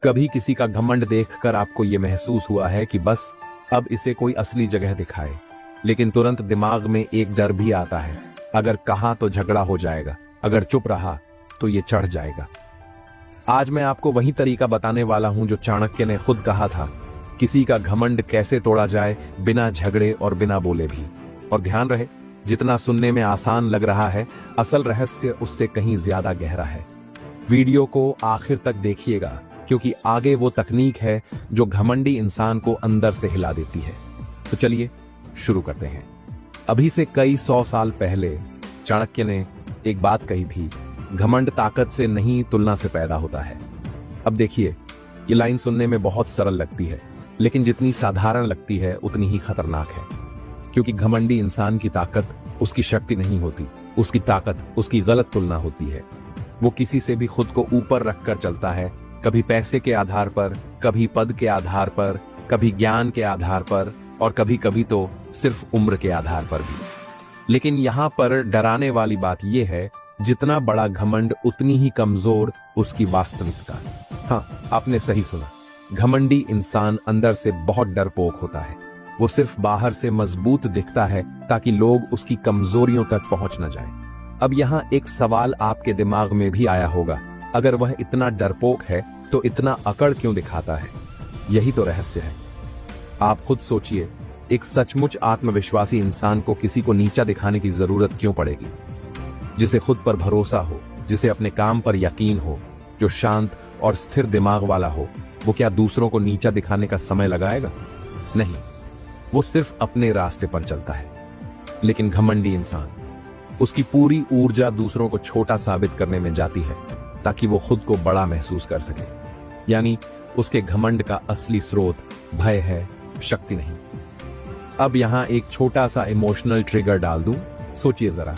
कभी किसी का घमंड देखकर आपको यह महसूस हुआ है कि बस अब इसे कोई असली जगह दिखाए, लेकिन तुरंत दिमाग में एक डर भी आता है, अगर कहा तो झगड़ा हो जाएगा, अगर चुप रहा तो ये चढ़ जाएगा। आज मैं आपको वही तरीका बताने वाला हूं जो चाणक्य ने खुद कहा था, किसी का घमंड कैसे तोड़ा जाए बिना झगड़े और बिना बोले भी। और ध्यान रहे, जितना सुनने में आसान लग रहा है, असल रहस्य उससे कहीं ज्यादा गहरा है। वीडियो को आखिर तक देखिएगा, क्योंकि आगे वो तकनीक है जो घमंडी इंसान को अंदर से हिला देती है। तो चलिए शुरू करते हैं। अभी से कई 100 साल पहले चाणक्य ने एक बात कही थी, घमंड ताकत से नहीं तुलना से पैदा होता है। अब देखिए, ये लाइन सुनने में बहुत सरल लगती है, लेकिन जितनी साधारण लगती है उतनी ही खतरनाक है। क्योंकि घमंडी इंसान की ताकत उसकी शक्ति नहीं होती, उसकी ताकत उसकी गलत तुलना होती है। वो किसी से भी खुद को ऊपर रखकर चलता है, कभी पैसे के आधार पर, कभी पद के आधार पर, कभी ज्ञान के आधार पर, और कभी कभी तो सिर्फ उम्र के आधार पर भी। लेकिन यहाँ पर डराने वाली बात यह है, जितना बड़ा घमंड उतनी ही कमजोर उसकी वास्तविकता। हाँ, आपने सही सुना, घमंडी इंसान अंदर से बहुत डरपोक होता है। वो सिर्फ बाहर से मजबूत दिखता है ताकि लोग उसकी कमजोरियों तक पहुंच न जाएं। अब यहाँ एक सवाल आपके दिमाग में भी आया होगा, अगर वह इतना डरपोक है तो इतना अकड़ क्यों दिखाता है? यही तो रहस्य है। आप खुद सोचिए, एक सचमुच आत्मविश्वासी इंसान को किसी को नीचा दिखाने की जरूरत क्यों पड़ेगी? जिसे खुद पर भरोसा हो, जिसे अपने काम पर यकीन हो, जो शांत और स्थिर दिमाग वाला हो, वो क्या दूसरों को नीचा दिखाने का समय लगाएगा? नहीं, वो सिर्फ अपने रास्ते पर चलता है। लेकिन घमंडी इंसान, उसकी पूरी ऊर्जा दूसरों को छोटा साबित करने में जाती है ताकि वो खुद को बड़ा महसूस कर सके। यानी उसके घमंड का असली स्रोत भय है, शक्ति नहीं। अब यहां एक छोटा सा इमोशनल ट्रिगर डाल दूं। सोचिए जरा,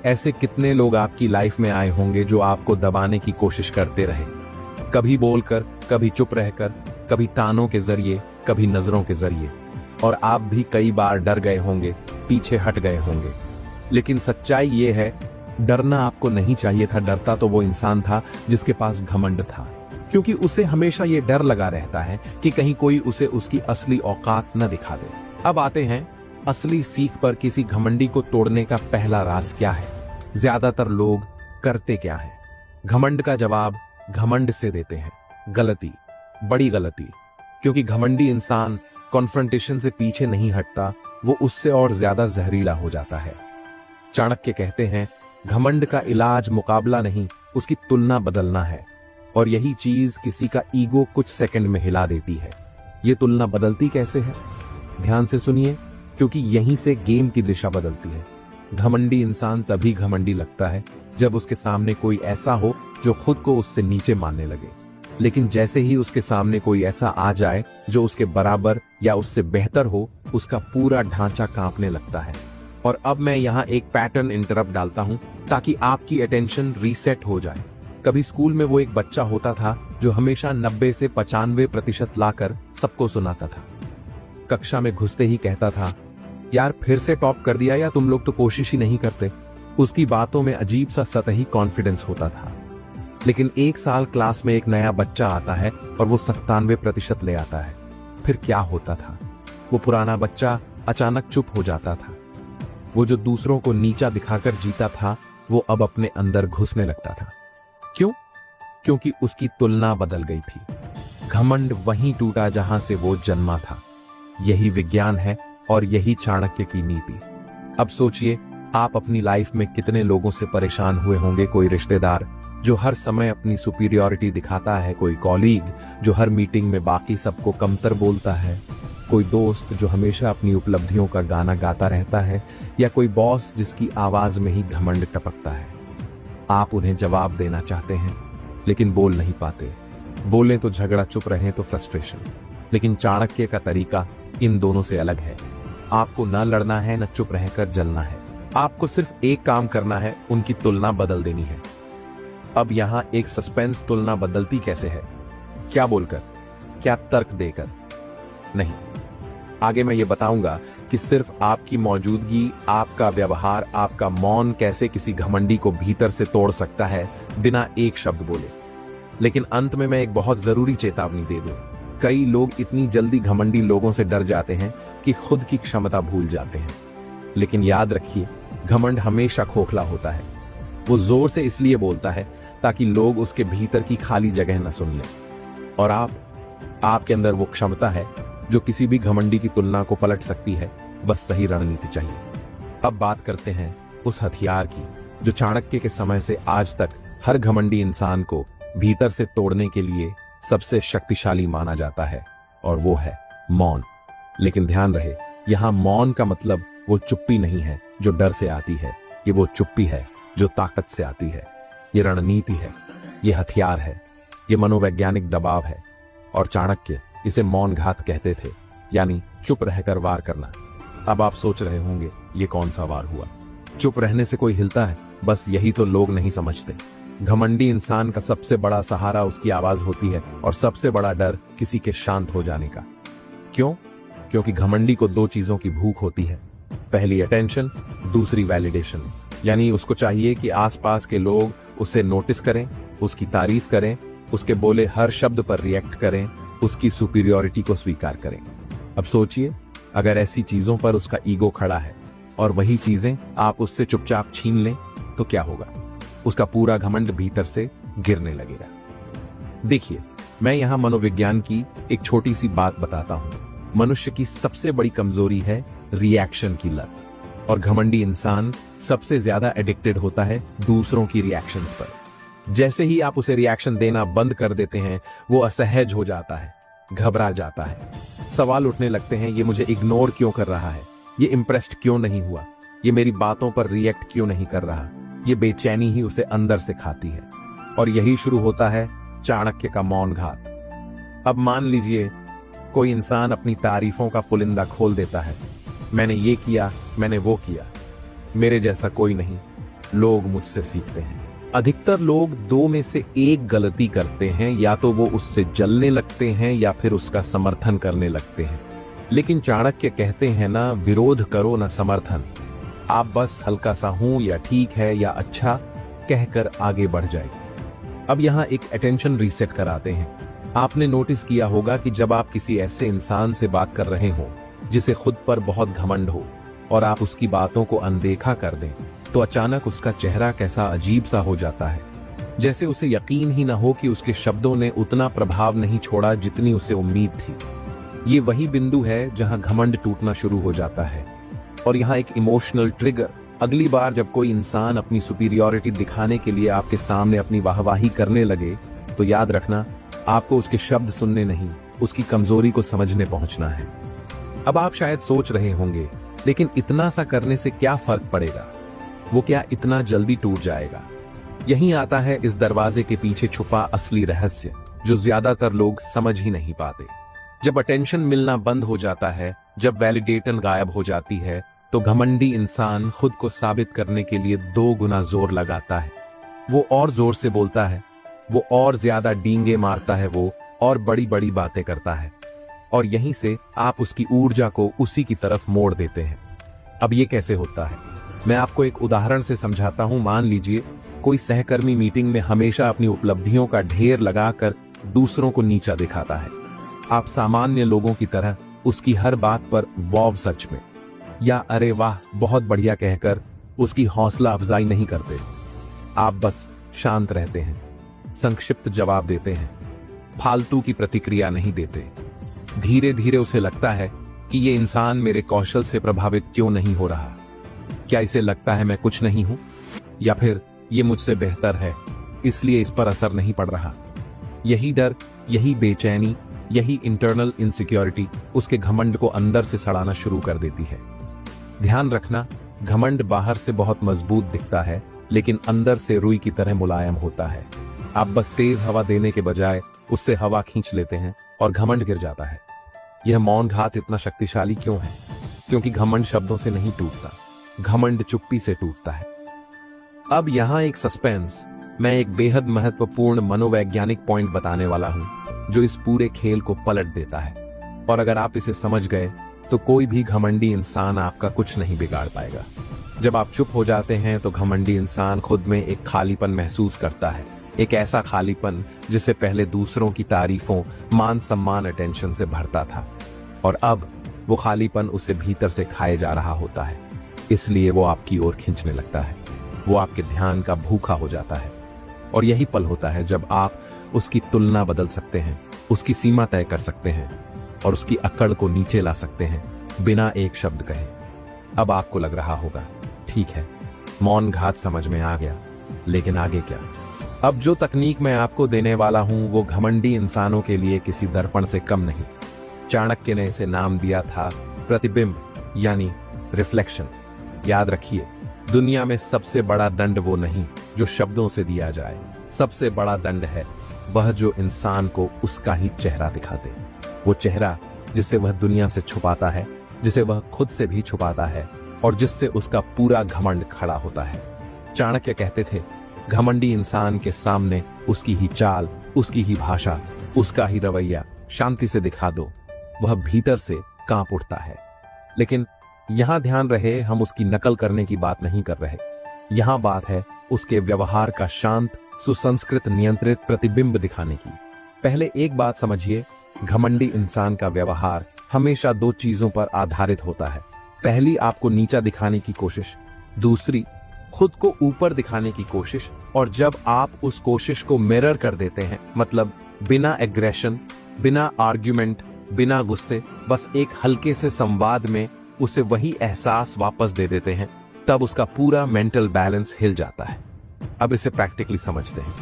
ऐसे कितने लोग आपकी लाइफ में आए होंगे जो आपको दबाने की कोशिश करते रहे, कभी बोलकर, कभी चुप रहकर, कभी तानों के जरिए, कभी नजरों के जरिए। और आप भी कई बार डर गए होंगे, पीछे हट गए होंगे। लेकिन सच्चाई ये है, डरना आपको नहीं चाहिए था। डरता तो वो इंसान था जिसके पास घमंड था, क्योंकि उसे हमेशा ये डर लगा रहता है कि कहीं कोई उसे उसकी असली औकात न दिखा दे। अब आते हैं असली सीख पर। किसी घमंडी को तोड़ने का पहला राज क्या है? ज्यादातर लोग करते क्या है? घमंड का जवाब घमंड से देते हैं। गलती, बड़ी गलती। क्योंकि घमंडी इंसान कॉन्फ्रंटेशन से पीछे नहीं हटता, वो उससे और ज्यादा जहरीला हो जाता है। चाणक्य कहते हैं, घमंड का इलाज मुकाबला नहीं, उसकी तुलना बदलना है। और यही चीज किसी का ईगो कुछ सेकंड में हिला देती है। ये तुलना बदलती कैसे है? ध्यान से सुनिए, क्योंकि यहीं से गेम की दिशा बदलती है। घमंडी इंसान तभी घमंडी लगता है जब उसके सामने कोई ऐसा हो जो खुद को उससे नीचे मानने लगे। लेकिन जैसे ही उसके सामने कोई ऐसा आ जाए जो उसके बराबर या उससे बेहतर हो, उसका पूरा ढांचा कांपने लगता है। और अब मैं यहाँ एक पैटर्न इंटरप्ट डालता हूँ ताकि आपकी अटेंशन रीसेट हो जाए। कभी स्कूल में वो एक बच्चा होता था जो हमेशा 90 से 95% लाकर सबको सुनाता था। कक्षा में घुसते ही कहता था, यार फिर से टॉप कर दिया, या तुम लोग तो कोशिश ही नहीं करते। उसकी बातों में अजीब सा सतही कॉन्फिडेंस होता था। लेकिन एक साल क्लास में एक नया बच्चा आता है और वो 97% ले आता है। फिर क्या होता था? वो पुराना बच्चा अचानक चुप हो जाता था। वो जो दूसरों को नीचा दिखाकर जीता था, वो अब अपने अंदर घुसने लगता था। क्यों? क्योंकि उसकी तुलना बदल गई थी। घमंड वहीं टूटा जहां से वो जन्मा था। यही विज्ञान है और यही चाणक्य की नीति। अब सोचिए, आप अपनी लाइफ में कितने लोगों से परेशान हुए होंगे। कोई रिश्तेदार जो हर समय अपनी सुपीरियरिटी दिखाता है, कोई कॉलीग जो हर मीटिंग में बाकी सबको कमतर बोलता है, कोई दोस्त जो हमेशा अपनी उपलब्धियों का गाना गाता रहता है, या कोई बॉस जिसकी आवाज में ही घमंड टपकता है। आप उन्हें जवाब देना चाहते हैं लेकिन बोल नहीं पाते। बोलें तो झगड़ा, चुप रहें तो फ्रस्ट्रेशन। लेकिन चाणक्य का तरीका इन दोनों से अलग है। आपको न लड़ना है, न चुप रहकर जलना है। आपको सिर्फ एक काम करना है, उनकी तुलना बदल देनी है। अब यहां एक सस्पेंस, तुलना बदलती कैसे है? क्या बोलकर? क्या तर्क देकर? नहीं। आगे मैं ये बताऊंगा कि सिर्फ आपकी मौजूदगी, आपका व्यवहार, आपका मौन कैसे किसी घमंडी को भीतर से तोड़ सकता है बिना एक शब्द बोले। लेकिन अंत में मैं एक बहुत जरूरी चेतावनी दे दूं। कई लोग इतनी जल्दी घमंडी लोगों से डर जाते हैं कि खुद की क्षमता भूल जाते हैं। लेकिन याद रखिए, घमंड हमेशा खोखला होता है। वो जोर से इसलिए बोलता है ताकि लोग उसके भीतर की खाली जगह न सुन लें। और आपके अंदर वो क्षमता है जो किसी भी घमंडी की तुलना को पलट सकती है, बस सही रणनीति चाहिए। अब बात करते हैं उस हथियार की जो चाणक्य के समय से आज तक हर घमंडी इंसान को भीतर से तोड़ने के लिए सबसे शक्तिशाली माना जाता है, और वो है मौन। लेकिन ध्यान रहे, यहां मौन का मतलब वो चुप्पी नहीं है जो डर से आती है। ये वो चुप्पी है जो ताकत से आती है। ये रणनीति है, ये हथियार है, ये मनोवैज्ञानिक दबाव है। और चाणक्य इसे मौन घात कहते थे, यानी चुप रहकर वार करना। अब आप सोच रहे होंगे ये कौन सा वार हुआ? चुप रहने से कोई हिलता है? बस यही तो लोग नहीं समझते। घमंडी इंसान का सबसे बड़ा सहारा उसकी आवाज होती है, और सबसे बड़ा डर किसी के शांत हो जाने का। क्यों? क्योंकि घमंडी को दो चीजों की भूख होती है। पहली अटेंशन, दूसरी वैलिडेशन। यानी उसको चाहिए कि आसपास के लोग उसे नोटिस करें, उसकी तारीफ करें, उसके बोले हर शब्द पर रिएक्ट करें, उसकी सुपीरियरिटी को स्वीकार करें। अब सोचिए, अगर ऐसी चीजों पर उसका ईगो खड़ा है और वही चीजें आप उससे चुपचाप छीन लें तो क्या होगा? उसका पूरा घमंड भीतर से गिरने लगेगा। देखिए, मैं यहां मनोविज्ञान की एक छोटी सी बात बताता हूं। मनुष्य की सबसे बड़ी कमजोरी है रिएक्शन की लत, और घमंडी इंसान सबसे ज्यादा एडिक्टेड होता है दूसरों की रिएक्शंस पर। जैसे ही आप उसे रिएक्शन देना बंद कर देते हैं, वो असहज हो जाता है, घबरा जाता है। सवाल उठने लगते हैं, ये मुझे इग्नोर क्यों कर रहा है? ये इंप्रेस्ड क्यों नहीं हुआ? ये मेरी बातों पर रिएक्ट क्यों नहीं कर रहा? ये बेचैनी ही उसे अंदर से खाती है। और यही शुरू होता है चाणक्य का मौन घात। अब मान लीजिए कोई इंसान अपनी तारीफों का पुलिंदा खोल देता है। मैंने ये किया, मैंने वो किया, मेरे जैसा कोई नहीं, लोग मुझसे सीखते हैं। अधिकतर लोग दो में से एक गलती करते हैं, या तो वो उससे जलने लगते हैं या फिर उसका समर्थन करने लगते हैं। लेकिन चाणक्य कहते हैं ना, विरोध करो ना समर्थन। आप बस हल्का सा हूं या ठीक है या अच्छा कहकर आगे बढ़ जाए। अब यहां एक अटेंशन रीसेट कराते हैं। आपने नोटिस किया होगा कि जब आप किसी ऐसे इंसान से बात कर रहे हो जिसे खुद पर बहुत घमंड हो, और आप उसकी बातों को अनदेखा कर दें, तो अचानक उसका चेहरा कैसा अजीब सा हो जाता है, जैसे उसे यकीन ही ना हो कि उसके शब्दों ने उतना प्रभाव नहीं छोड़ा जितनी उसे उम्मीद थी। ये वही बिंदु है जहां घमंड टूटना शुरू हो जाता है। और यहाँ एक इमोशनल ट्रिगर, अगली बार जब कोई इंसान अपनी सुपीरियरिटी दिखाने के लिए आपके सामने अपनी वाहवाही करने लगे, तो याद रखना, आपको उसके शब्द सुनने नहीं, उसकी कमजोरी को समझने पहुंचना है। अब आप शायद सोच रहे होंगे, लेकिन इतना सा करने से क्या फर्क पड़ेगा? वो क्या इतना जल्दी टूट जाएगा? यहीं आता है इस दरवाजे के पीछे छुपा असली रहस्य, जो ज्यादातर लोग समझ ही नहीं पाते। जब अटेंशन मिलना बंद हो जाता है, जब वैलिडेशन गायब हो जाती है, तो घमंडी इंसान खुद को साबित करने के लिए 2 गुना जोर लगाता है। वो और जोर से बोलता है, वो और ज्यादा डींगे मारता है, वो और बड़ी बड़ी बातें करता है, और यहीं से आप उसकी ऊर्जा को उसी की तरफ मोड़ देते हैं। अब ये कैसे होता है? मैं आपको एक उदाहरण से समझाता हूं। मान लीजिए कोई सहकर्मी मीटिंग में हमेशा अपनी उपलब्धियों का ढेर लगाकर दूसरों को नीचा दिखाता है। आप सामान्य लोगों की तरह उसकी हर बात पर वाव सच में या अरे वाह बहुत बढ़िया कहकर उसकी हौसला अफजाई नहीं करते। आप बस शांत रहते हैं, संक्षिप्त जवाब देते हैं, फालतू की प्रतिक्रिया नहीं देते। धीरे धीरे उसे लगता है कि ये इंसान मेरे कौशल से प्रभावित क्यों नहीं हो रहा। क्या इसे लगता है मैं कुछ नहीं हूं, या फिर ये मुझसे बेहतर है इसलिए इस पर असर नहीं पड़ रहा? यही डर, यही बेचैनी, यही इंटरनल इनसिक्योरिटी उसके घमंड को अंदर से सड़ाना शुरू कर देती है। ध्यान रखना, घमंड बाहर से बहुत मजबूत दिखता है, लेकिन अंदर से रुई की तरह मुलायम होता है। आप बस तेज हवा देने के बजाय उससे हवा खींच लेते हैं और घमंड गिर जाता है। यह मौन घात इतना शक्तिशाली क्यों है? क्योंकि घमंड शब्दों से नहीं टूटता, घमंड चुप्पी से टूटता है। अब यहां एक सस्पेंस, मैं एक बेहद महत्वपूर्ण मनोवैज्ञानिक पॉइंट बताने वाला हूं जो इस पूरे खेल को पलट देता है। और अगर आप इसे समझ गए तो कोई भी घमंडी इंसान आपका कुछ नहीं बिगाड़ पाएगा। जब आप चुप हो जाते हैं तो घमंडी इंसान खुद में एक खालीपन महसूस करता है, एक ऐसा खालीपन जिसे पहले दूसरों की तारीफों, मान सम्मान, अटेंशन से भरता था, और अब वो खालीपन उसे भीतर से खाए जा रहा होता है। इसलिए वो आपकी ओर खींचने लगता है, वो आपके ध्यान का भूखा हो जाता है। और यही पल होता है जब आप उसकी तुलना बदल सकते हैं, उसकी सीमा तय कर सकते हैं और उसकी अकड़ को नीचे ला सकते हैं बिना एक शब्द कहे। अब आपको लग रहा होगा, ठीक है, मौन घात समझ में आ गया, लेकिन आगे क्या? अब जो तकनीक मैं आपको देने वाला हूं वो घमंडी इंसानों के लिए किसी दर्पण से कम नहीं। चाणक्य ने इसे नाम दिया था प्रतिबिंब, यानी रिफ्लेक्शन। याद रखिए, दुनिया में सबसे बड़ा दंड वो नहीं जो शब्दों से दिया जाए, सबसे बड़ा दंड है वह जो इंसान को उसका ही चेहरा दिखा दे। वो चेहरा जिसे वह दुनिया से छुपाता है, जिसे वह खुद से भी छुपाता है और जिससे उसका पूरा घमंड खड़ा होता है। चाणक्य कहते थे, घमंडी इंसान के सामने उसकी ही चाल, उसकी ही भाषा, उसका ही रवैया शांति से दिखा दो, वह भीतर से कांप उठता है। लेकिन यहां ध्यान रहे, हम उसकी नकल करने की बात नहीं कर रहे। यहां बात है उसके व्यवहार का शांत, सुसंस्कृत, नियंत्रित प्रतिबिंब दिखाने की। पहले एक बात समझिए, घमंडी इंसान का व्यवहार हमेशा दो चीजों पर आधारित होता है। पहली, आपको नीचा दिखाने की कोशिश, दूसरी, खुद को ऊपर दिखाने की कोशिश। और जब आप उस कोशिश को मिरर कर देते हैं, मतलब बिना एग्रेशन, बिना आर्ग्यूमेंट, बिना गुस्से, बस एक हल्के से संवाद में उसे वही एहसास वापस दे देते हैं, तब उसका पूरा मेंटल बैलेंस हिल जाता है। अब इसे प्रैक्टिकली समझते हैं।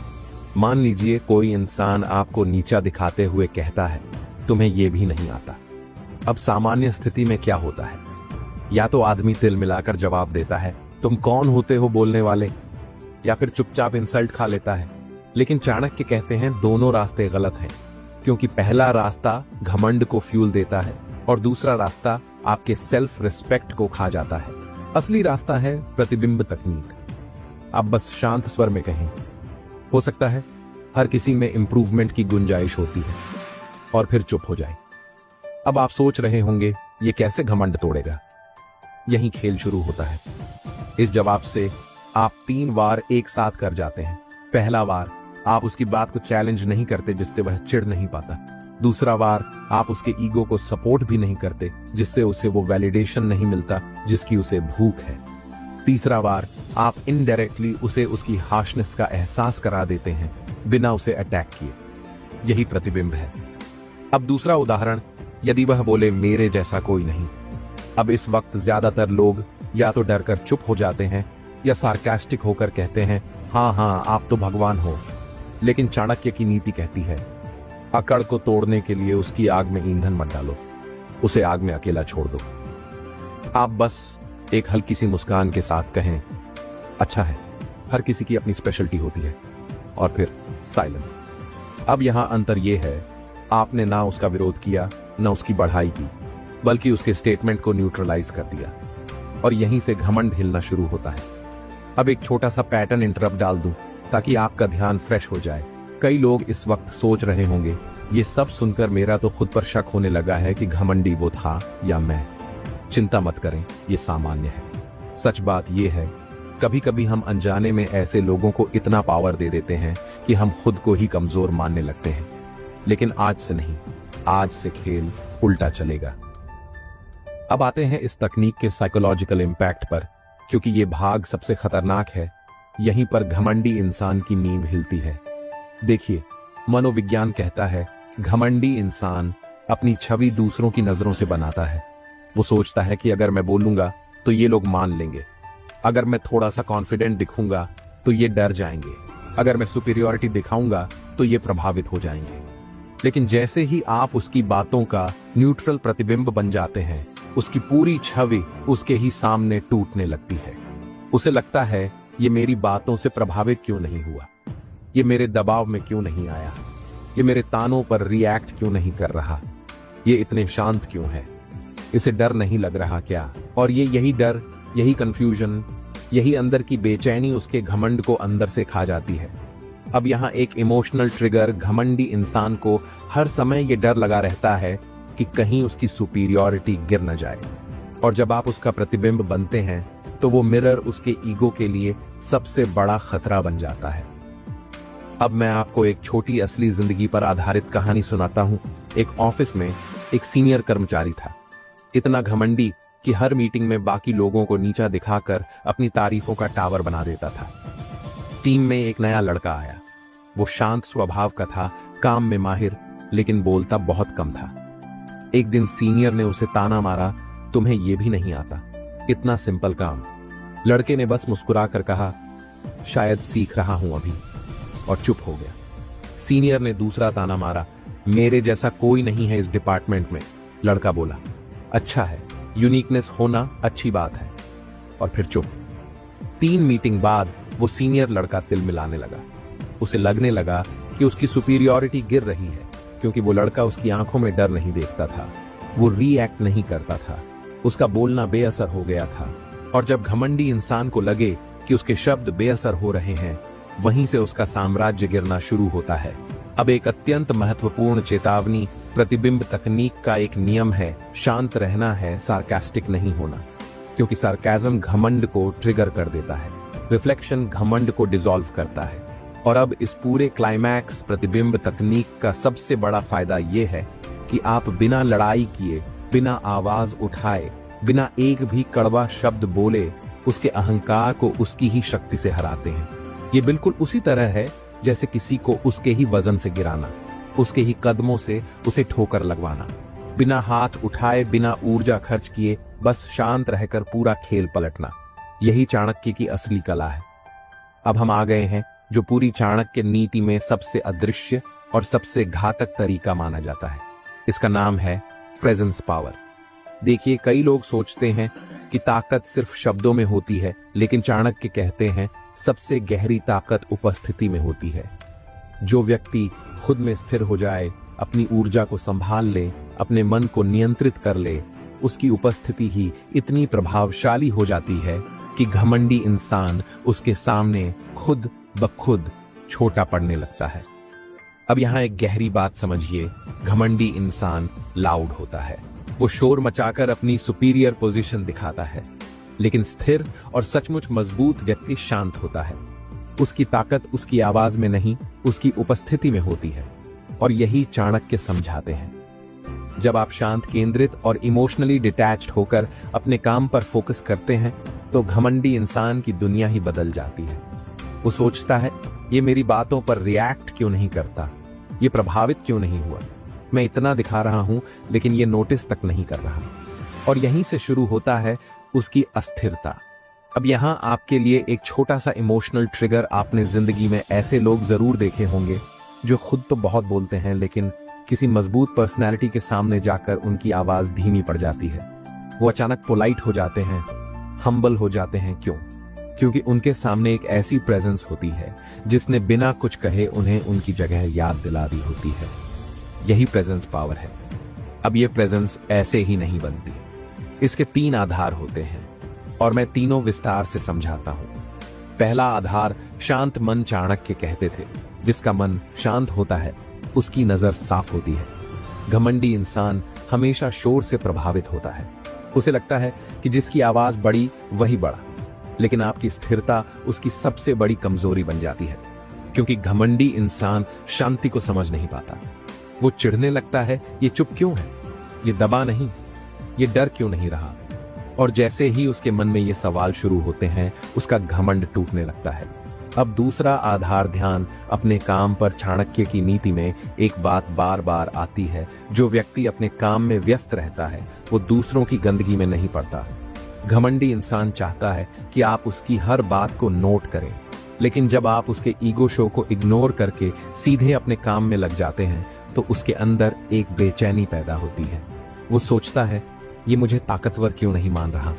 मान लीजिए कोई इंसान आपको नीचा दिखाते हुए कहता है, तुम्हें यह भी नहीं आता। अब सामान्य स्थिति में क्या होता है? या तो आदमी तिल मिलाकर जवाब देता है, तुम कौन होते हो बोलने वाले, या फिर चुपचाप इंसल्ट खा लेता है। लेकिन चाणक्य कहते हैं दोनों रास्ते गलत हैं, क्योंकि पहला रास्ता घमंड को फ्यूल देता है और दूसरा रास्ता आपके सेल्फ रिस्पेक्ट को खा जाता है। असली रास्ता है प्रतिबिंब तकनीक। आप बस शांत स्वर में कहें, हो सकता है हर किसी में इंप्रूवमेंट की गुंजाइश होती है, और फिर चुप हो जाए। अब आप सोच रहे होंगे, ये कैसे घमंड तोड़ेगा? यही खेल शुरू होता है। इस जवाब से आप 3 वार एक साथ कर जाते हैं। पहला वार, आप उसकी बात को चैलेंज नहीं करते जिससे वह चिढ़ नहीं पाता। दूसरा वार, आप उसके ईगो को सपोर्ट भी नहीं करते जिससे उसे वो वैलिडेशन नहीं मिलता जिसकी उसे भूख है। तीसरा वार, आप इनडायरेक्टली उसे उसकी हार्शनेस का एहसास करा देते हैं बिना उसे अटैक किए। यही प्रतिबिंब है। अब दूसरा उदाहरण, यदि वह बोले मेरे जैसा कोई नहीं। अब इस वक्त ज्यादातर लोग या तो डरकर चुप हो जाते हैं या सार्कास्टिक होकर कहते हैं, हाँ हाँ आप तो भगवान हो। लेकिन चाणक्य की नीति कहती है, अकड़ को तोड़ने के लिए उसकी आग में ईंधन मत डालो, उसे आग में अकेला छोड़ दो। आप बस एक हल्की सी मुस्कान के साथ कहें, अच्छा है, हर किसी की अपनी स्पेशलिटी होती है, और फिर साइलेंस। अब यहां अंतर यह है, आपने ना उसका विरोध किया, ना उसकी बढ़ाई की, बल्कि उसके स्टेटमेंट को न्यूट्रलाइज कर दिया, और यहीं से घमंड हिलना शुरू होता है। अब एक छोटा सा पैटर्न इंटरप्ट डाल दूं ताकि आपका ध्यान फ्रेश हो जाए। कई लोग इस वक्त सोच रहे होंगे, ये सब सुनकर मेरा तो खुद पर शक होने लगा है कि घमंडी वो था या मैं। चिंता मत करें, ये सामान्य है। सच बात ये है, कभी कभी हम अनजाने में ऐसे लोगों को इतना पावर दे देते हैं कि हम खुद को ही कमजोर मानने लगते हैं। लेकिन आज से नहीं, आज से खेल उल्टा चलेगा। अब आते हैं इस तकनीक के साइकोलॉजिकल इंपैक्ट पर, क्योंकि ये भाग सबसे खतरनाक है। यहीं पर घमंडी इंसान की नींव हिलती है। देखिए, मनोविज्ञान कहता है घमंडी इंसान अपनी छवि दूसरों की नजरों से बनाता है। वो सोचता है कि अगर मैं बोलूंगा तो ये लोग मान लेंगे, अगर मैं थोड़ा सा कॉन्फिडेंट दिखूंगा तो ये डर जाएंगे, अगर मैं सुपीरियरिटी दिखाऊंगा तो ये प्रभावित हो जाएंगे। लेकिन जैसे ही आप उसकी बातों का न्यूट्रल प्रतिबिंब बन जाते हैं, उसकी पूरी छवि उसके ही सामने टूटने लगती है। उसे लगता है, ये मेरी बातों से प्रभावित क्यों नहीं हुआ, ये मेरे दबाव में क्यों नहीं आया, ये मेरे तानों पर रिएक्ट क्यों नहीं कर रहा, ये इतने शांत क्यों है, इसे डर नहीं लग रहा क्या? और यही डर, यही कंफ्यूजन, यही अंदर की बेचैनी उसके घमंड को अंदर से खा जाती है। अब यहाँ एक इमोशनल ट्रिगर, घमंडी इंसान को हर समय ये डर लगा रहता है कि कहीं उसकी सुपीरियरिटी गिर न जाए। और जब आप उसका प्रतिबिंब बनते हैं तो वो मिरर उसके ईगो के लिए सबसे बड़ा खतरा बन जाता है। अब मैं आपको एक छोटी असली जिंदगी पर आधारित कहानी सुनाता हूँ। एक ऑफिस में एक सीनियर कर्मचारी था, इतना घमंडी कि हर मीटिंग में बाकी लोगों को नीचा दिखाकर अपनी तारीफों का टावर बना देता था। टीम में एक नया लड़का आया। वो शांत स्वभाव का था, काम में माहिर, लेकिन बोलता बहुत कम था। एक दिन सीनियर ने उसे ताना मारा, तुम्हें यह भी नहीं आता, इतना सिंपल काम। लड़के ने बस मुस्कुराकर कहा, शायद सीख रहा हूं अभी, और चुप हो गया। सीनियर ने दूसरा ताना मारा, मेरे जैसा कोई नहीं है इस डिपार्टमेंट में। लड़का बोला, अच्छा है, यूनिकनेस होना अच्छी बात है, और फिर चुप। 3 मीटिंग बाद वो सीनियर लड़का तिल मिलाने लगा। उसे लगने लगा कि उसकी सुपीरियॉरिटी गिर रही है, क्योंकि वो लड़का उसकी आंखों में डर नहीं देखता था, वो रिएक्ट नहीं करता था, उसका बोलना बेअसर हो गया था। और जब घमंडी इंसान को लगे कि उसके शब्द बेअसर हो रहे हैं, वहीं से उसका साम्राज्य गिरना शुरू होता है। अब एक अत्यंत महत्वपूर्ण चेतावनी, प्रतिबिंब तकनीक का एक नियम है, शांत रहना है, सार्कास्टिक नहीं होना, क्योंकि सार्काज्म घमंड को ट्रिगर कर देता है, रिफ्लेक्शन घमंड को डिसॉल्व करता है। और अब इस पूरे क्लाइमैक्स प्रतिबिंब तकनीक का सबसे बड़ा फायदा यह है कि आप बिना लड़ाई किए, बिना आवाज उठाए, बिना एक भी कड़वा शब्द बोले उसके अहंकार को उसकी ही शक्ति से हराते हैं। ये बिल्कुल उसी तरह है जैसे किसी को उसके ही वजन से गिराना, उसके ही कदमों से उसे ठोकर लगवाना, बिना हाथ उठाए, बिना ऊर्जा खर्च किए, बस शांत रहकर पूरा खेल पलटना। यही चाणक्य की असली कला है। अब हम आ गए हैं जो पूरी चाणक्य नीति में सबसे अदृश्य और सबसे घातक तरीका माना जाता है। इसका नाम है प्रेजेंस पावर। देखिए, कई लोग सोचते हैं कि ताकत सिर्फ शब्दों में होती है, लेकिन चाणक्य कहते हैं सबसे गहरी ताकत उपस्थिति में होती है। जो व्यक्ति खुद में स्थिर हो जाए, अपनी ऊर्जा को संभाल ले, अपने मन को नियंत्रित कर ले, उसकी उपस्थिति ही इतनी प्रभावशाली हो जाती है कि घमंडी इंसान उसके सामने खुद ब खुद छोटा पड़ने लगता है। अब यहां एक गहरी बात समझिए, घमंडी इंसान लाउड होता है, वो शोर मचाकर अपनी सुपीरियर पोजीशन दिखाता है, लेकिन स्थिर और सचमुच मजबूत व्यक्ति शांत होता है। उसकी ताकत उसकी आवाज में नहीं, उसकी उपस्थिति में होती है। और यही चाणक्य समझाते हैं। जब आप शांत, केंद्रित और इमोशनली डिटैच्ड होकर अपने काम पर फोकस करते हैं, तो घमंडी इंसान की दुनिया ही बदल जाती है। वो सोचता है, ये मेरी बातों पर रिएक्ट क्यों नहीं करता, ये प्रभावित क्यों नहीं हुआ, मैं इतना दिखा रहा हूं लेकिन ये नोटिस तक नहीं कर रहा। और यहीं से शुरू होता है उसकी अस्थिरता। अब यहां आपके लिए एक छोटा सा इमोशनल ट्रिगर। आपने जिंदगी में ऐसे लोग जरूर देखे होंगे जो खुद तो बहुत बोलते हैं, लेकिन किसी मजबूत पर्सनैलिटी के सामने जाकर उनकी आवाज धीमी पड़ जाती है। वो अचानक पोलाइट हो जाते हैं, हम्बल हो जाते हैं। क्यों? क्योंकि उनके सामने एक ऐसी प्रेजेंस होती है जिसने बिना कुछ कहे उन्हें उनकी जगह याद दिला दी होती है। यही प्रेजेंस पावर है। अब ये प्रेजेंस ऐसे ही नहीं बनती, इसके 3 आधार होते हैं और मैं तीनों विस्तार से समझाता हूं। पहला आधार शांत मन चाणक्य कहते थे, जिसका मन शांत होता है उसकी नजर साफ होती है। घमंडी इंसान हमेशा शोर से प्रभावित होता है, उसे लगता है कि जिसकी आवाज बड़ी वही बड़ा, लेकिन आपकी स्थिरता उसकी सबसे बड़ी कमजोरी बन जाती है। क्योंकि घमंडी इंसान शांति को समझ नहीं पाता। वो चिढ़ने लगता है, ये चुप क्यों है, ये दबा नहीं, ये डर क्यों नहीं रहा। और जैसे ही उसके मन में ये सवाल शुरू होते हैं, उसका घमंड टूटने लगता है। अब दूसरा आधार ध्यान। अपने काम पर चाणक्य की नीति में एक बात बार बार आती है, जो व्यक्ति अपने काम में व्यस्त रहता है वो दूसरों की गंदगी में नहीं पड़ता। घमंडी इंसान चाहता है कि आप उसकी हर बात को नोट करें, लेकिन जब आप उसके ईगो शो को इग्नोर करके सीधे अपने काम में लग जाते हैं, तो उसके अंदर एक बेचैनी पैदा होती है। वो सोचता है, ये मुझे ताकतवर क्यों नहीं मान रहा,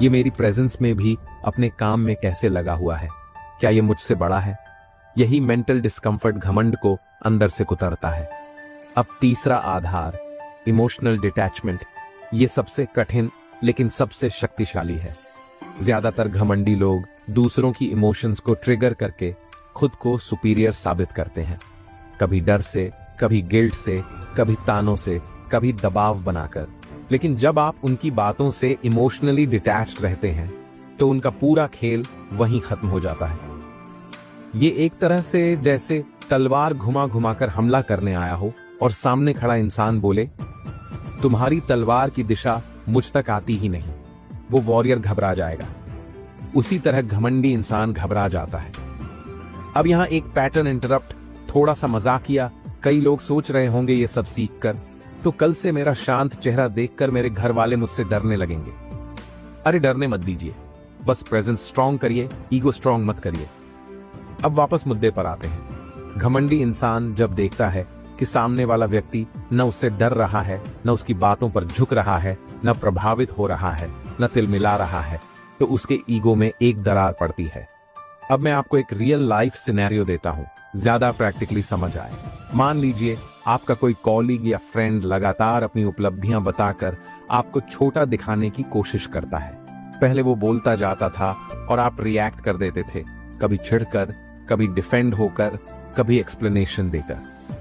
ये मेरी प्रेजेंस में भी अपने काम में कैसे लगा हुआ है, क्या ये मुझसे बड़ा है। यही मेंटल डिस्कंफर्ट घमंड को अंदर से कुतरता है। अब तीसरा आधार, इमोशनल डिटैचमेंट। ये सबसे कठिन लेकिन सबसे शक्तिशाली है। ज्यादातर घमंडी लोग दूसरों की इमोशंस को ट्रिगर करके खुद को सुपीरियर साबित करते हैं, कभी डर से, कभी गिल्ट से, कभी तानों से, कभी दबाव बनाकर। लेकिन जब आप उनकी बातों से इमोशनली डिटैच्ड रहते हैं, तो उनका पूरा खेल वहीं खत्म हो जाता है। ये एक तरह से जैसे तलवार घुमा घुमाकर हमला करने आया हो और सामने खड़ा इंसान बोले, तुम्हारी तलवार की दिशा मुझ तक आती ही नहीं। वो वॉरियर घबरा जाएगा। उसी तरह घमंडी इंसान घबरा जाता है। अब यहां एक पैटर्न इंटरप्ट, थोड़ा सा मजाकिया। कई लोग सोच रहे होंगे ये सब सीखकर तो कल से मेरा शांत चेहरा देखकर मेरे घर वाले मुझसे डरने लगेंगे। अरे डरने मत दीजिए, बस प्रेजेंस स्ट्रांग करिए, ईगो स्ट्रांग मत करिए। अब वापस मुद्दे पर आते हैं। घमंडी इंसान जब देखता है कि सामने वाला व्यक्ति न उससे डर रहा है, न उसकी बातों पर झुक रहा है, न प्रभावित हो रहा है, न तिलमिला रहा है, तो उसके ईगो में एक दरार पड़ती है। अब मैं आपको एक रियल लाइफ सिनेरियो देता हूं, ज्यादा प्रैक्टिकली समझ आए। मान लीजिए आपका कोई कॉलीग या फ्रेंड लगातार अपनी उपलब्धियां बताकर आपको छोटा दिखाने की कोशिश करता है। पहले वो बोलता जाता था और आप रिएक्ट कर देते थे, कभी छिड़कर, कभी डिफेंड होकर, कभी एक्सप्लेनेशन देकर।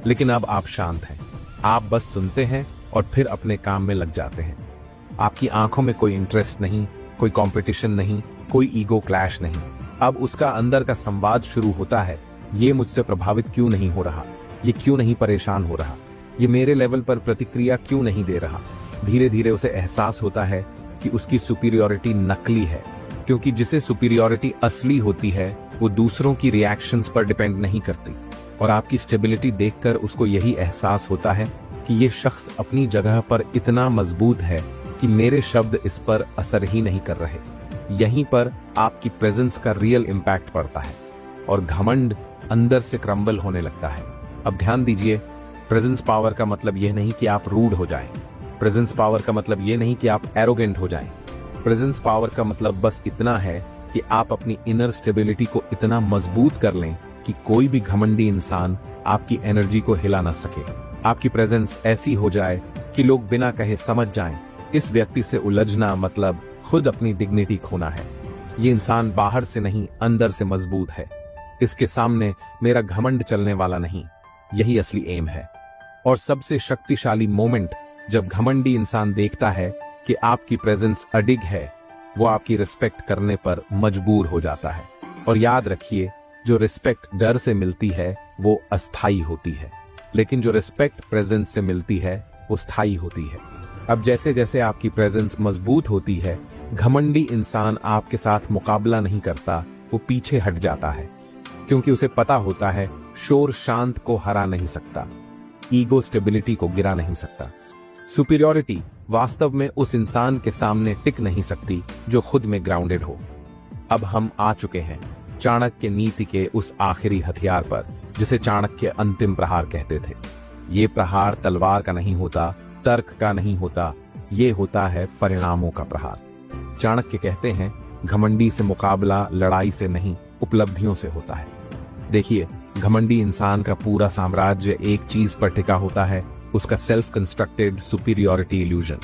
लेकिन अब आप शांत हैं, आप बस सुनते हैं और फिर अपने काम में लग जाते हैं। आपकी आंखों में कोई इंटरेस्ट नहीं, कोई कंपटीशन नहीं, कोई ईगो क्लैश नहीं। अब उसका अंदर का संवाद शुरू होता है, ये मुझसे प्रभावित क्यों नहीं हो रहा, ये क्यों नहीं परेशान हो रहा, ये मेरे लेवल पर प्रतिक्रिया क्यों नहीं दे रहा। धीरे धीरे उसे एहसास होता है कि उसकी सुपीरियरिटी नकली है, क्योंकि जिसे सुपीरियरिटी असली होती है वो दूसरों की रिएक्शंस पर डिपेंड नहीं करती। और आपकी स्टेबिलिटी देखकर उसको यही एहसास होता है कि ये शख्स अपनी जगह पर इतना मजबूत है कि मेरे शब्द इस पर असर ही नहीं कर रहे। यहीं पर आपकी प्रेजेंस का रियल इम्पैक्ट पड़ता है और घमंड अंदर से क्रम्बल होने लगता है। अब ध्यान दीजिए, प्रेजेंस पावर का मतलब यह नहीं कि आप रूड हो जाएं। प्रेजेंस पावर का मतलब यह नहीं कि आप एरोगेंट हो जाएं। प्रेजेंस पावर का मतलब बस इतना है कि आप अपनी इनर स्टेबिलिटी को इतना मजबूत कर लें कि कोई भी घमंडी इंसान आपकी एनर्जी को हिला न सके। आपकी प्रेजेंस ऐसी हो जाए कि लोग बिना कहे समझ जाएं, इस व्यक्ति से उलझना मतलब खुद अपनी डिग्निटी खोना है। ये इंसान बाहर से नहीं, अंदर से मजबूत है। इसके सामने मेरा घमंड चलने वाला नहीं, यही असली एम है। और सबसे शक्तिशाली मोमेंट जब घमंडी इंसान देखता है कि आपकी प्रेजेंस अडिग है, वो आपकी रिस्पेक्ट करने पर मजबूर हो जाता है। और याद रखिए, जो रिस्पेक्ट डर से मिलती है वो अस्थाई होती है, लेकिन जो रिस्पेक्ट प्रेजेंस से मिलती है वो स्थायी होती है। अब जैसे जैसे आपकी प्रेजेंस मजबूत होती है, घमंडी इंसान आपके साथ मुकाबला नहीं करता, वो पीछे हट जाता है, क्योंकि उसे पता होता है शोर शांत को हरा नहीं सकता, ईगो स्टेबिलिटी को गिरा नहीं सकता। सुपीरियरिटी वास्तव में उस इंसान के सामने टिक नहीं सकती जो खुद में ग्राउंडेड हो। अब हम आ चुके हैं चाणक्य नीति के उस आखिरी हथियार पर, जिसे चाणक्य अंतिम प्रहार कहते थे। ये प्रहार तलवार का नहीं होता, तर्क का नहीं होता, ये होता है परिणामों का प्रहार। चाणक्य कहते हैं, घमंडी से मुकाबला लड़ाई से नहीं, उपलब्धियों से होता है। देखिए, घमंडी इंसान का पूरा साम्राज्य एक चीज पर टिका होता है, उसका सेल्फ कंस्ट्रक्टेड सुपीरियरिटी इल्यूजन।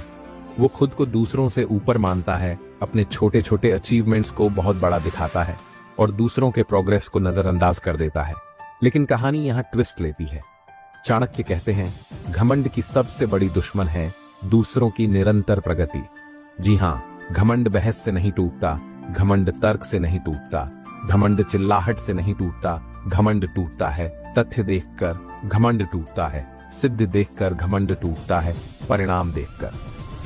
वो खुद को दूसरों से ऊपर मानता है, अपने छोटे छोटे अचीवमेंट्स को बहुत बड़ा दिखाता है और दूसरों के प्रोग्रेस को नजरअंदाज कर देता है। लेकिन कहानी यहाँ ट्विस्ट लेती है। चाणक्य कहते हैं, घमंड की सबसे बड़ी दुश्मन है दूसरों की निरंतर प्रगति। जी हाँ, घमंड बहस से नहीं टूटता, घमंड तर्क से नहीं टूटता, घमंड चिल्लाहट से नहीं टूटता, घमंड टूटता है तथ्य देखकर, घमंड टूटता है सिद्ध देखकर, घमंड टूटता है परिणाम देखकर।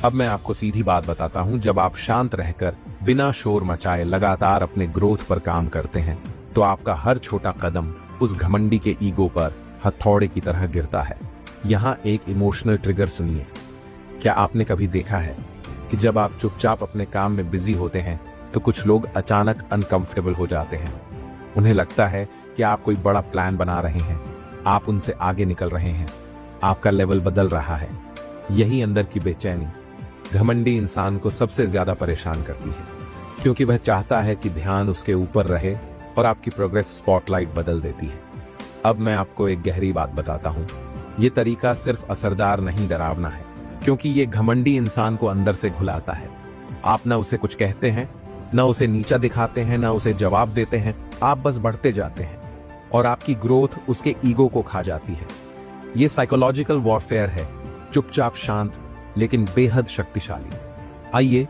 अब मैं आपको सीधी बात बताता हूं, जब आप शांत रहकर बिना शोर मचाए लगातार अपने ग्रोथ पर काम करते हैं, तो आपका हर छोटा कदम उस घमंडी के ईगो पर हथौड़े की तरह गिरता है। यहाँ एक इमोशनल ट्रिगर सुनिए। क्या आपने कभी देखा है कि जब आप चुपचाप अपने काम में बिजी होते हैं तो कुछ लोग अचानक अनकंफर्टेबल हो जाते हैं? उन्हें लगता है कि आप कोई बड़ा प्लान बना रहे हैं, आप उनसे आगे निकल रहे हैं, आपका लेवल बदल रहा है। यही अंदर की बेचैनी घमंडी इंसान को सबसे ज्यादा परेशान करती है, क्योंकि वह चाहता है कि ध्यान उसके ऊपर रहे और आपकी प्रोग्रेस स्पॉटलाइट बदल देती है। अब मैं आपको एक गहरी बात बताता हूँ, ये तरीका सिर्फ असरदार नहीं, डरावना है, क्योंकि ये घमंडी इंसान को अंदर से घुलाता है। आप ना उसे कुछ कहते हैं, ना उसे नीचा दिखाते हैं, ना उसे जवाब देते हैं, आप बस बढ़ते जाते हैं और आपकी ग्रोथ उसके ईगो को खा जाती है। ये साइकोलॉजिकल वॉरफेयर है, चुपचाप शांत लेकिन बेहद शक्तिशाली। आइए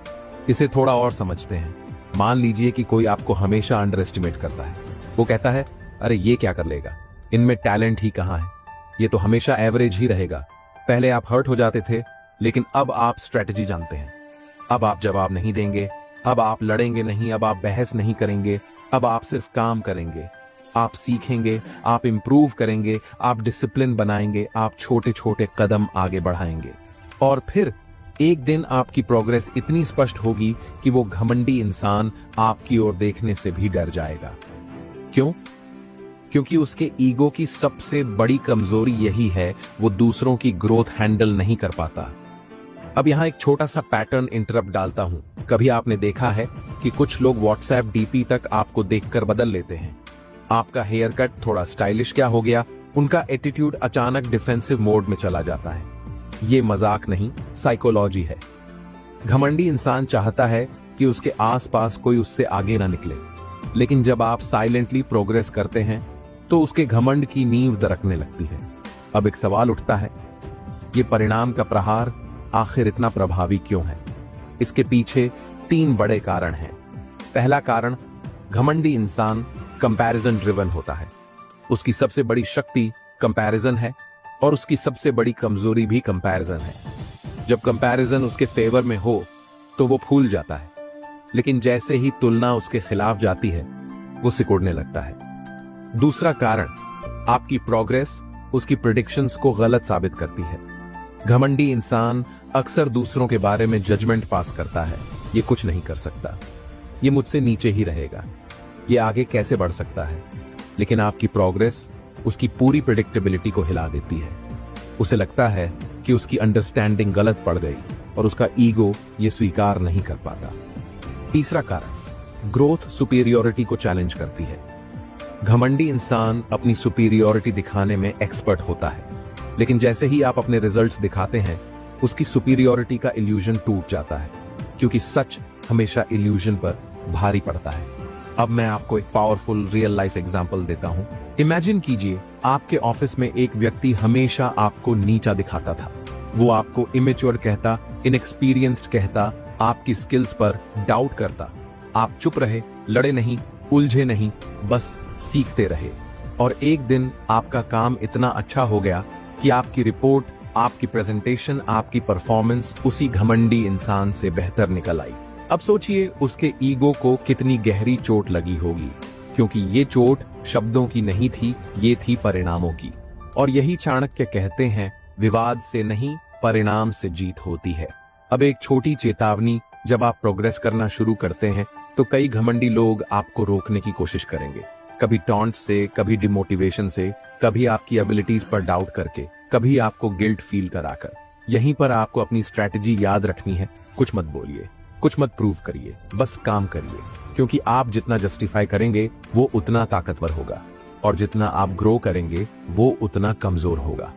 इसे थोड़ा और समझते हैं। मान लीजिए कि कोई आपको हमेशा अंडर एस्टिमेट करता है। वो कहता है, अरे ये क्या कर लेगा, इनमें टैलेंट ही कहाँ है, ये तो हमेशा एवरेज ही रहेगा। पहले आप हर्ट हो जाते थे, लेकिन अब आप स्ट्रेटजी जानते हैं। अब आप जवाब नहीं देंगे, अब आप लड़ेंगे नहीं, अब आप बहस नहीं करेंगे, अब आप सिर्फ काम करेंगे। आप सीखेंगे, आप इंप्रूव करेंगे, आप डिसिप्लिन बनाएंगे, आप छोटे छोटे कदम आगे बढ़ाएंगे। और फिर एक दिन आपकी प्रोग्रेस इतनी स्पष्ट होगी कि वो घमंडी इंसान आपकी ओर देखने से भी डर जाएगा। क्यों? क्योंकि उसके ईगो की सबसे बड़ी कमजोरी यही है, वो दूसरों की ग्रोथ हैंडल नहीं कर पाता। अब यहां एक छोटा सा पैटर्न इंटरप्ट डालता हूं। कभी आपने देखा है कि कुछ लोग व्हाट्सएप डीपी तक आपको देखकर बदल लेते हैं। आपका हेयर कट थोड़ा स्टाइलिश क्या हो गया, उनका एटीट्यूड अचानक डिफेंसिव मोड में चला जाता है। ये मजाक नहीं, साइकोलॉजी है। घमंडी इंसान चाहता है कि उसके आसपास कोई उससे आगे ना निकले, लेकिन जब आप साइलेंटली प्रोग्रेस करते हैं तो उसके घमंड की नींव दरकने लगती है। अब एक सवाल उठता है, ये परिणाम का प्रहार आखिर इतना प्रभावी क्यों है? इसके पीछे 3 बड़े कारण हैं। पहला कारण, घमंडी इंसान कंपैरिजन ड्रिवन होता है। उसकी सबसे बड़ी शक्ति कंपैरिजन है और उसकी सबसे बड़ी कमजोरी भी कंपैरिजन है। जब कंपैरिजन उसके फेवर में हो तो वो फूल जाता है, लेकिन जैसे ही तुलना उसके खिलाफ जाती है वो सिकुड़ने लगता है। दूसरा कारण, आपकी प्रोग्रेस उसकी प्रेडिक्शंस को गलत साबित करती है। घमंडी इंसान अक्सर दूसरों के बारे में जजमेंट पास करता है, ये कुछ नहीं कर सकता, ये मुझसे नीचे ही रहेगा, ये आगे कैसे बढ़ सकता है। लेकिन आपकी प्रोग्रेस उसकी पूरी प्रेडिक्टेबिलिटी को हिला देती है। उसे लगता है कि उसकी अंडरस्टैंडिंग गलत पड़ गई और उसका ईगो ये स्वीकार नहीं कर पाता। तीसरा कारण, ग्रोथ सुपीरियोरिटी को चैलेंज करती है। घमंडी इंसान अपनी सुपीरियोरिटी दिखाने में एक्सपर्ट होता है, लेकिन जैसे ही आप अपने रिजल्ट्स दिखाते हैं उसकी सुपीरियोरिटी का इल्यूजन टूट जाता है, क्योंकि सच हमेशा इल्यूजन पर भारी पड़ता है। अब मैं आपको एक पावरफुल रियल लाइफ एग्जांपल देता हूं। इमेजिन कीजिए, आपके ऑफिस में एक व्यक्ति हमेशा आपको नीचा दिखाता था। वो आपको इमेच्योर कहता, इनएक्सपीरियंस्ड कहता, आपकी स्किल्स पर डाउट करता। आप चुप रहे, लड़े नहीं, उलझे नहीं, बस सीखते रहे। और एक दिन आपका काम इतना अच्छा हो गया कि आपकी रिपोर्ट, आपकी प्रेजेंटेशन, आपकी परफॉर्मेंस उसी घमंडी इंसान से बेहतर निकल आई। अब सोचिए उसके ईगो को कितनी गहरी चोट लगी होगी, क्योंकि ये चोट शब्दों की नहीं थी, ये थी परिणामों की। और यही चाणक्य कहते हैं, विवाद से नहीं परिणाम से जीत होती है। अब एक छोटी चेतावनी, जब आप प्रोग्रेस करना शुरू करते हैं तो कई घमंडी लोग आपको रोकने की कोशिश करेंगे, कभी टॉन्ट से, कभी डिमोटिवेशन से, कभी आपकी एबिलिटीज पर डाउट करके, कभी आपको गिल्ट फील कराकर। यहीं पर आपको अपनी स्ट्रैटेजी याद रखनी है। कुछ मत बोलिए, कुछ मत प्रूव करिए, बस काम करिए, क्योंकि आप जितना जस्टिफाई करेंगे वो उतना ताकतवर होगा, और जितना आप ग्रो करेंगे वो उतना कमजोर होगा।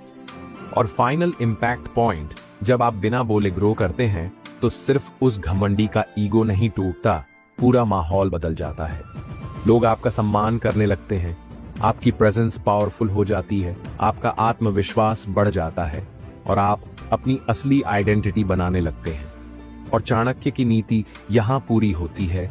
और फाइनल इंपैक्ट पॉइंट, जब आप बिना बोले ग्रो करते हैं तो सिर्फ उस घमंडी का ईगो नहीं टूटता, पूरा माहौल बदल जाता है। लोग आपका सम्मान करने लगते हैं, आपकी प्रेजेंस पावरफुल हो जाती है, आपका आत्मविश्वास बढ़ जाता है और आप अपनी असली आइडेंटिटी बनाने लगते हैं। और चाणक्य की नीति यहां पूरी होती है,